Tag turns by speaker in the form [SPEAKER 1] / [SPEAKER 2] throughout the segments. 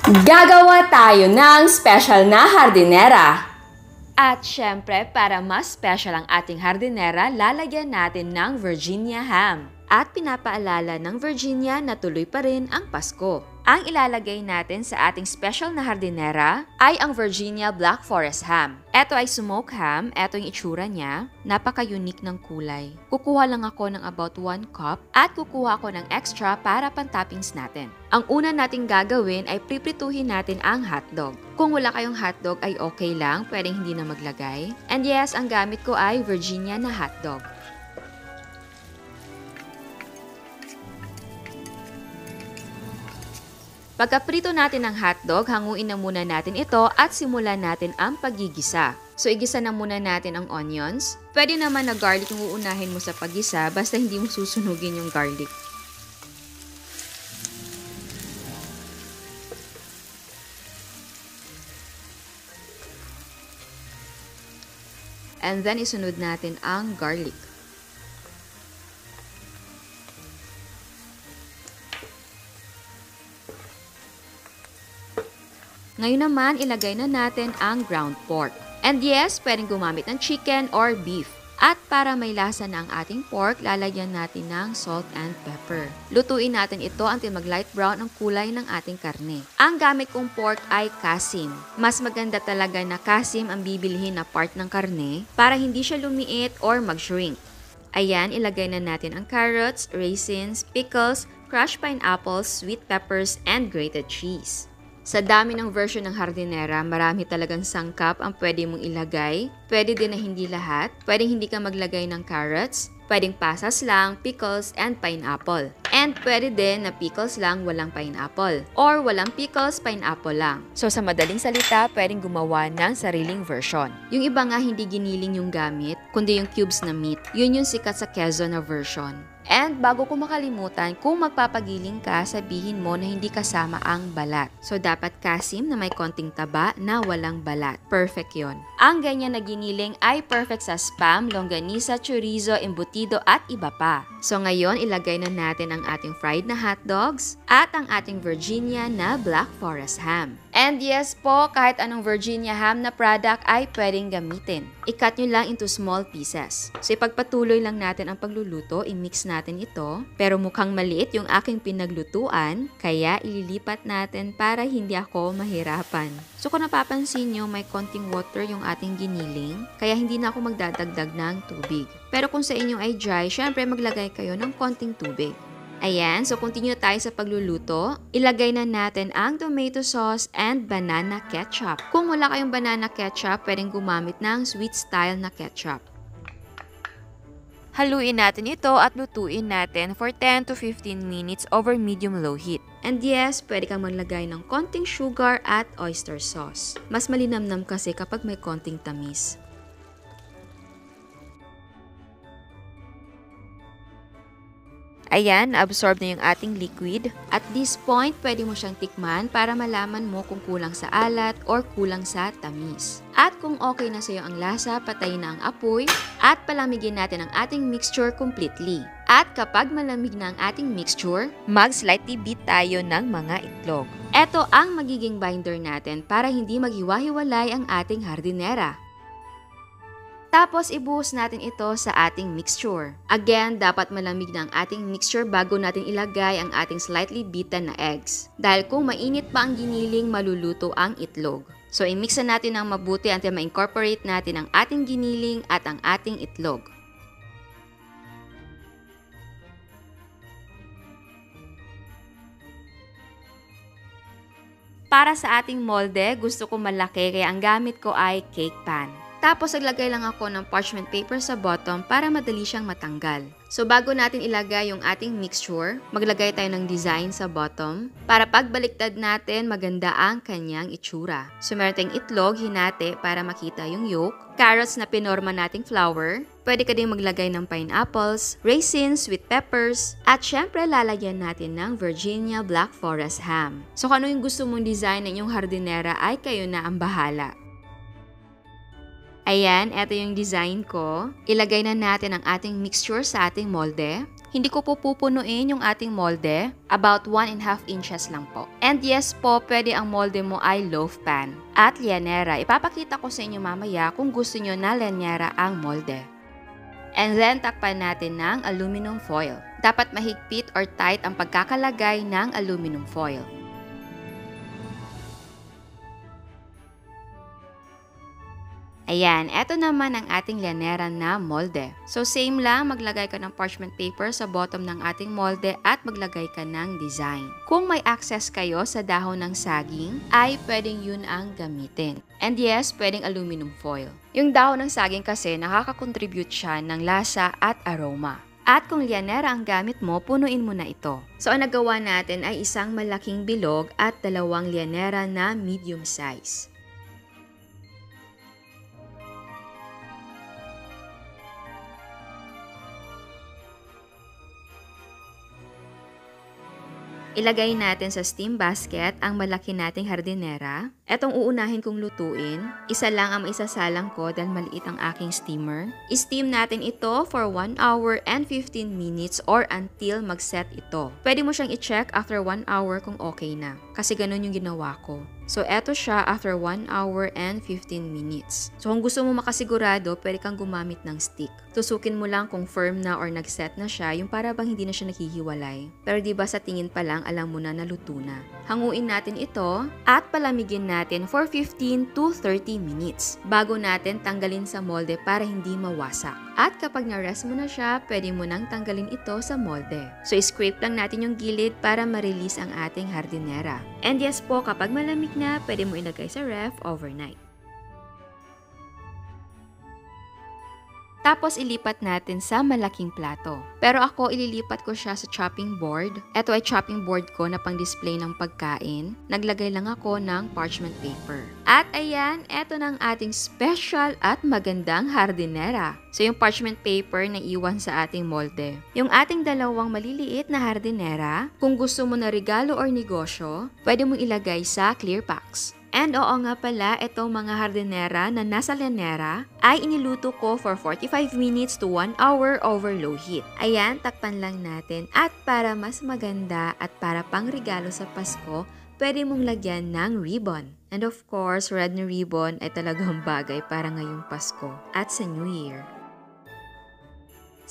[SPEAKER 1] Gagawa tayo ng special na hardinera. At syempre, para mas special ang ating hardinera, lalagyan natin ng Virginia ham. At pinapaalala ng Virginia na tuloy pa rin ang Pasko. Ang ilalagay natin sa ating special na hardinera ay ang Virginia Blackforest Ham. Ito ay smoked ham, ito yung itsura niya, napaka-unique ng kulay. Kukuha lang ako ng about 1 cup at kukuha ako ng extra para pang-toppings natin. Ang una nating gagawin ay priprituhin natin ang hotdog. Kung wala kayong hotdog ay okay lang, pwedeng hindi na maglagay. And yes, ang gamit ko ay Virginia na hotdog. Pagkaprito natin ang hotdog, hanguin na muna natin ito at simulan natin ang paggigisa. So, igisa na muna natin ang onions. Pwede naman na garlic yung uunahin mo sa paggisa, basta hindi mo susunugin yung garlic. And then, isunod natin ang garlic. Ngayon naman, ilagay na natin ang ground pork. And yes, pwedeng gumamit ng chicken or beef. At para may lasa na ang ating pork, lalagyan natin ng salt and pepper. Lutuin natin ito until mag-light brown ang kulay ng ating karne. Ang gamit kong pork ay kasim. Mas maganda talaga na kasim ang bibilhin na part ng karne para hindi siya lumiit or mag-shrink. Ayan, ilagay na natin ang carrots, raisins, pickles, crushed pineapples, sweet peppers, and grated cheese. Sa dami ng version ng hardinera, marami talagang sangkap ang pwede mong ilagay. Pwede din na hindi lahat. Pwedeng hindi ka maglagay ng carrots. Pwedeng pasas lang, pickles, and pineapple. And pwede din na pickles lang, walang pineapple. Or walang pickles, pineapple lang. So sa madaling salita, pwedeng gumawa ng sariling version. Yung iba nga hindi giniling yung gamit, kundi yung cubes na meat. Yun yung sikat sa Quezon na version. And bago ko makalimutan, kung magpapagiling ka, sabihin mo na hindi kasama ang balat. So, dapat kasim na may konting taba na walang balat. Perfect yon. Ang ganyan na giniling ay perfect sa spam, longganisa, chorizo, embutido at iba pa. So, ngayon, ilagay na natin ang ating fried na hotdogs at ang ating Virginia na Blackforest Ham. And yes po, kahit anong Virginia ham na product ay pwedeng gamitin. I-cut nyo lang into small pieces. So, ipagpatuloy lang natin ang pagluluto, i-mix natin ito. Pero mukhang maliit yung aking pinaglutuan, kaya ililipat natin para hindi ako mahirapan. So, kung napapansin nyo, may konting water yung ating giniling, kaya hindi na ako magdadagdag ng tubig. Pero kung sa inyo ay dry, syempre maglagay kayo ng konting tubig. Ayan, so continue tayo sa pagluluto. Ilagay na natin ang tomato sauce and banana ketchup. Kung wala kayong banana ketchup, pwedeng gumamit ng sweet style na ketchup. Haluin natin ito at lutuin natin for 10 to 15 minutes over medium-low heat. And yes, pwede kang maglagay ng konting sugar at oyster sauce. Mas malinamnam kasi kapag may konting tamis. Ayan, na-absorb na yung ating liquid. At this point, pwede mo siyang tikman para malaman mo kung kulang sa alat or kulang sa tamis. At kung okay na sa'yo ang lasa, patayin na ang apoy at palamigin natin ang ating mixture completely. At kapag malamig na ang ating mixture, mag-slightly beat tayo ng mga itlog. Ito ang magiging binder natin para hindi maghiwa-hiwalay ang ating hardinera. Tapos, ibuhos natin ito sa ating mixture. Again, dapat malamig na ang ating mixture bago natin ilagay ang ating slightly beaten na eggs. Dahil kung mainit pa ang giniling, maluluto ang itlog. So, i-mix na natin ng mabuti until ma-incorporate natin ang ating giniling at ang ating itlog. Para sa ating molde, gusto ko malaki kaya ang gamit ko ay cake pan. Tapos, naglagay lang ako ng parchment paper sa bottom para madali siyang matanggal. So, bago natin ilagay yung ating mixture, maglagay tayo ng design sa bottom para pagbaliktad natin, maganda ang kanyang itsura. So, meron tayong itlog, hinati para makita yung yolk, carrots na pinorma nating flower, pwede ka din maglagay ng pineapples, raisins, sweet peppers, at syempre lalagyan natin ng Virginia Blackforest Ham. So, kung ano yung gusto mong design ng inyong hardinera ay kayo na ang bahala. Ayan, eto yung design ko. Ilagay na natin ang ating mixture sa ating molde. hindi ko po pupunuin yung ating molde. About 1.5 inches lang po. And yes po, pwede ang molde mo ay loaf pan. At lianera, ipapakita ko sa inyo mamaya kung gusto nyo na lianera ang molde. And then, takpan natin ng aluminum foil. Dapat mahigpit or tight ang pagkakalagay ng aluminum foil. Ayan, eto naman ang ating lianera na molde. So same lang, maglagay ka ng parchment paper sa bottom ng ating molde at maglagay ka ng design. Kung may access kayo sa dahon ng saging, ay pwedeng yun ang gamitin. And yes, pwedeng aluminum foil. Yung dahon ng saging kasi nakaka-contribute siya ng lasa at aroma. At kung lianera ang gamit mo, punuin mo na ito. So ang nagawa natin ay isang malaking bilog at 2 lianera na medium size. Ilagay natin sa steam basket ang malaki nating hardinera. Etong uunahin kong lutuin. Isa lang ang maisasalang ko dahil maliit ang aking steamer. I-steam natin ito for 1 hour and 15 minutes or until mag-set ito. Pwede mo siyang i-check after 1 hour kung okay na. Kasi ganun yung ginawa ko. So, eto siya after 1 hour and 15 minutes. So, kung gusto mo makasigurado, pwede kang gumamit ng stick. Tusukin mo lang kung firm na or nag-set na siya, yung para bang hindi na siya nakihiwalay. Pero diba sa tingin pa lang, alam mo na naluto na. Hanguin natin ito at palamigin natin for 15 to 30 minutes bago natin tanggalin sa molde para hindi mawasak. At kapag na-rest mo na siya, pwede mo nang tanggalin ito sa molde. So, scrape lang natin yung gilid para ma-release ang ating hardinera. And yes po, kapag malamig na, pwede mo ilagay sa ref overnight. Tapos ilipat natin sa malaking plato. Pero ako ililipat ko siya sa chopping board. Ito ay chopping board ko na pang display ng pagkain. Naglagay lang ako ng parchment paper. At ayan, eto na ang ating special at magandang hardinera. So yung parchment paper na iwan sa ating molde. Yung ating 2 maliliit na hardinera, kung gusto mo na regalo or negosyo, pwede mong ilagay sa clear packs. And oo nga pala, itong mga hardinera na nasa lianera ay iniluto ko for 45 minutes to 1 hour over low heat. Ayan, takpan lang natin. At para mas maganda at para pang regalo sa Pasko, pwede mong lagyan ng ribbon. And of course, red na ribbon ay talagang bagay para ngayong Pasko at sa New Year.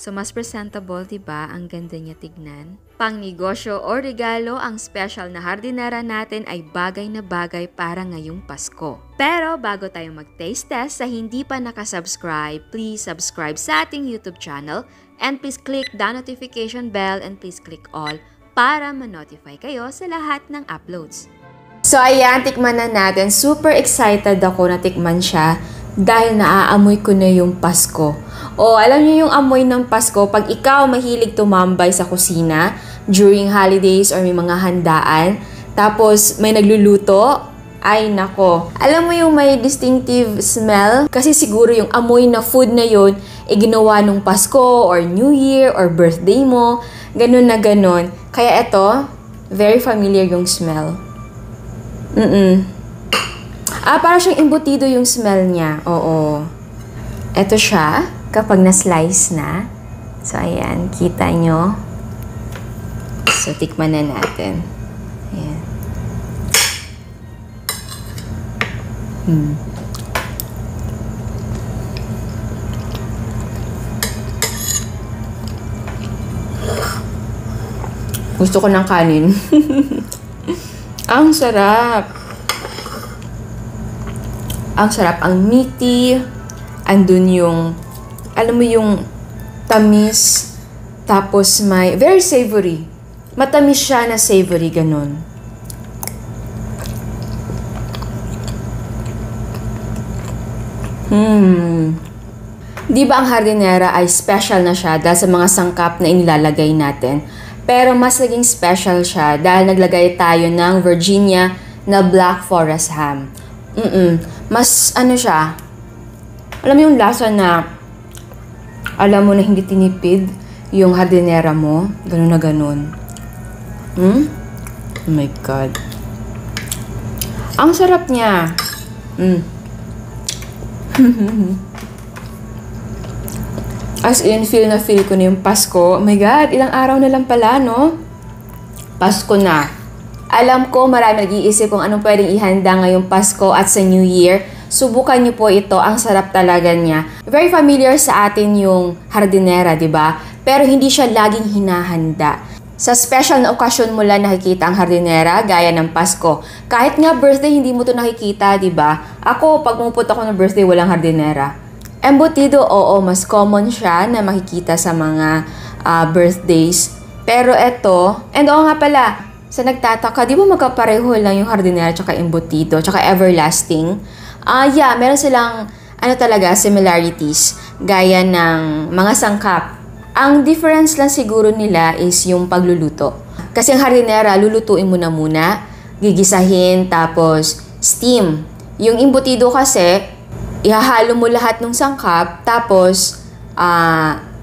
[SPEAKER 1] So, mas presentable, diba? Ang ganda niya tignan. Pangnegosyo o regalo, ang special na hardinera natin ay bagay na bagay para ngayong Pasko. Pero bago tayo mag-taste test, sa hindi pa nakasubscribe, please subscribe sa ating YouTube channel and please click the notification bell and please click all para ma-notify kayo sa lahat ng uploads. So, ayan, tikman na natin. Super excited ako na tikman siya dahil naaamoy ko na yung Pasko. O, alam niyo yung amoy ng Pasko, pag ikaw mahilig tumambay sa kusina during holidays or may mga handaan, tapos may nagluluto, ay nako. Alam mo yung may distinctive smell? Kasi siguro yung amoy na food na yun, ginawa nung Pasko or New Year or birthday mo, ganun na ganun. Kaya ito, very familiar yung smell. Para siyang embutido yung smell niya. Oo. Ito siya. Kapag na-slice na. So, ayan. Kita nyo. So, tikman na natin. Ayan. Gusto ko ng kanin. Ang sarap. Ang sarap. Ang meaty. Andun yung alam mo yung tamis, tapos may, very savory. Matamis siya na savory, ganun. Di ba ang hardinera ay special na siya dahil sa mga sangkap na inilalagay natin? Pero mas naging special siya dahil naglagay tayo ng Virginia na Blackforest Ham. Mas ano siya, alam mo yung lasa na alam mo na hindi tinipid yung hardinera mo. Ganun na ganun. Oh my God. Ang sarap niya.
[SPEAKER 2] As in, feel na feel ko na yung Pasko. Oh my God, ilang araw na lang pala, no? Pasko na. Alam ko marami nag-iisip kung anong pwedeng ihanda ngayong Pasko at sa New Year. Subukan niyo po ito, ang sarap talaga niya. Very familiar sa atin yung Hardinera, di ba? Pero hindi siya laging hinahanda. Sa special na okasyon mo lang nakikita ang Hardinera, gaya ng Pasko. Kahit nga birthday, hindi mo to nakikita, di ba? Ako, pag pumupunta ako ng birthday, walang Hardinera. Embutido, oo, mas common siya na makikita sa mga birthdays. Pero eto, and oo nga pala, sa nagtataka, di ba magkapareho lang yung Hardinera tsaka embutido, tsaka everlasting? Yeah, meron silang, similarities, gaya ng mga sangkap. Ang difference lang siguro nila is yung pagluluto. Kasi ang Hardinera, lulutuin mo na muna, gigisahin, tapos steam. Yung embutido kasi, ihahalo mo lahat ng sangkap, tapos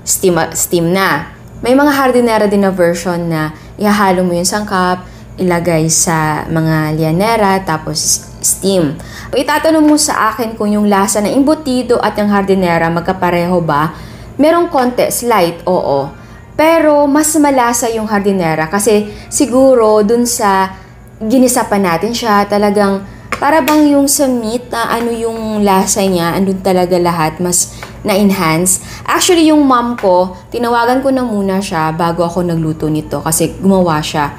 [SPEAKER 2] steam na. May mga Hardinera din na version na ihahalo mo yung sangkap, ilagay sa mga lianera, tapos steam. Itatanong mo sa akin kung yung lasa ng embutido at yung Hardinera magkapareho ba? Merong konti, slight, oo. Pero mas malasa yung Hardinera kasi siguro dun sa ginisa pa natin siya, talagang para bang yung sa meat na ano yung lasa niya, andun talaga lahat, mas na-enhance. Actually, yung mom ko, tinawagan ko na muna siya bago ako nagluto nito kasi gumawa siya.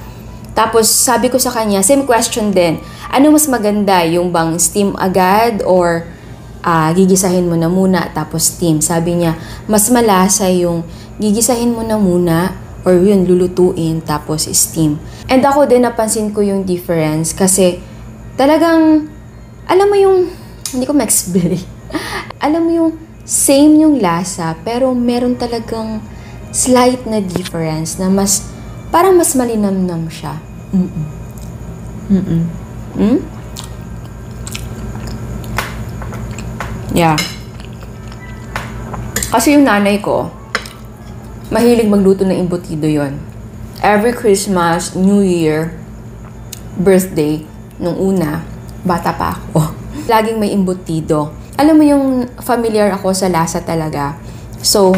[SPEAKER 2] Tapos sabi ko sa kanya, same question din, ano mas maganda, yung bang steam agad or gigisahin mo na muna tapos steam? Sabi niya, mas malasa yung gigisahin mo na muna or yun, lulutuin tapos steam. And ako din napansin ko yung difference kasi talagang, alam mo yung, hindi ko ma-explain. Alam mo yung same yung lasa, pero meron talagang slight na difference na mas, parang mas malinamnam siya. Yeah. Kasi yung nanay ko, mahilig magluto ng embutido yon. Every Christmas, New Year, birthday, nung una, bata pa ako, laging may embutido. Alam mo yung familiar ako sa lasa talaga. So,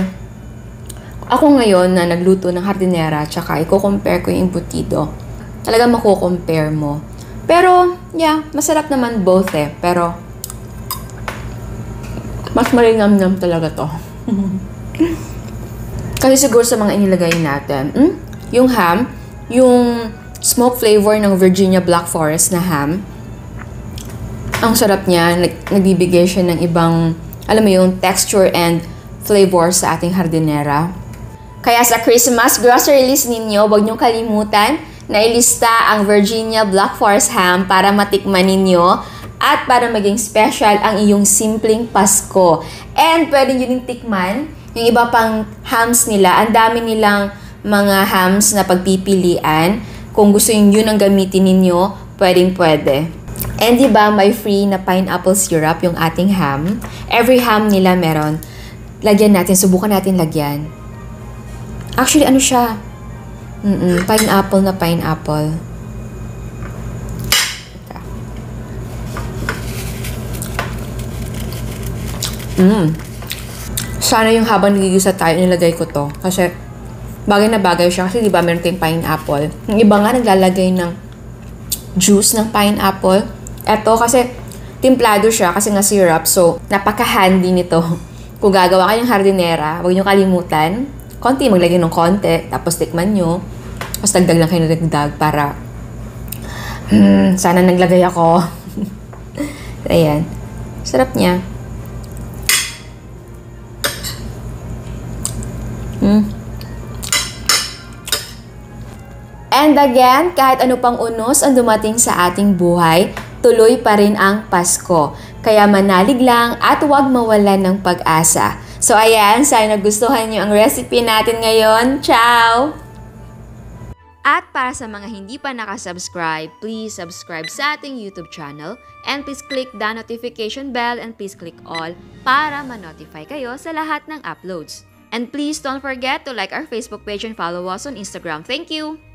[SPEAKER 2] ako ngayon na nagluto ng Hardinera, tsaka i-compare ko yung embutido, talaga mako-compare mo. Pero, yeah, masarap naman both eh. Pero, mas malinamnam talaga to. Kasi siguro sa mga inilagay natin, yung ham, yung smoke flavor ng Virginia Blackforest na ham. Ang sarap niya. Nagbibigay siya ng ibang, alam mo yung texture and flavor sa ating Hardinera. Kaya sa Christmas grocery list ninyo, huwag niyong kalimutan na ilista ang Virginia Blackforest Ham para matikman ninyo at para maging special ang iyong simpleng Pasko. And pwede nyo din tikman yung iba pang hams nila. Ang dami nilang mga hams na pagpipilian. Kung gusto yun ang gamitin ninyo, pwedeng-pwede. And diba, may free na pineapple syrup yung ating ham. Every ham nila meron. Lagyan natin, subukan natin lagyan. Actually, ano siya? Pineapple na pineapple. Sana yung habang nagigisa tayo, nilagay ko to. Kasi, bagay na bagay siya kasi diba meron tayong pineapple. Yung iba nga naglalagay ng juice ng pineapple. Eto kasi timplado siya kasi nga syrup. So, napaka-handy nito. Kung gagawa kayong Hardinera, huwag nyo kalimutan. Konti, maglagay ng konti. Tapos tikman nyo. Tapos dagdag lang kayo na dagdag para sana naglagay ako. Ayan. Sarap niya. And again, kahit ano pang unos ang dumating sa ating buhay, tuloy pa rin ang Pasko. Kaya manalig lang at huwag mawalan ng pag-asa. So ayan, sana nagustuhan nyo ang recipe natin ngayon. Ciao!
[SPEAKER 1] At para sa mga hindi pa nakasubscribe, please subscribe sa ating YouTube channel and please click the notification bell and please click all para ma-notify kayo sa lahat ng uploads. And please don't forget to like our Facebook page and follow us on Instagram. Thank you!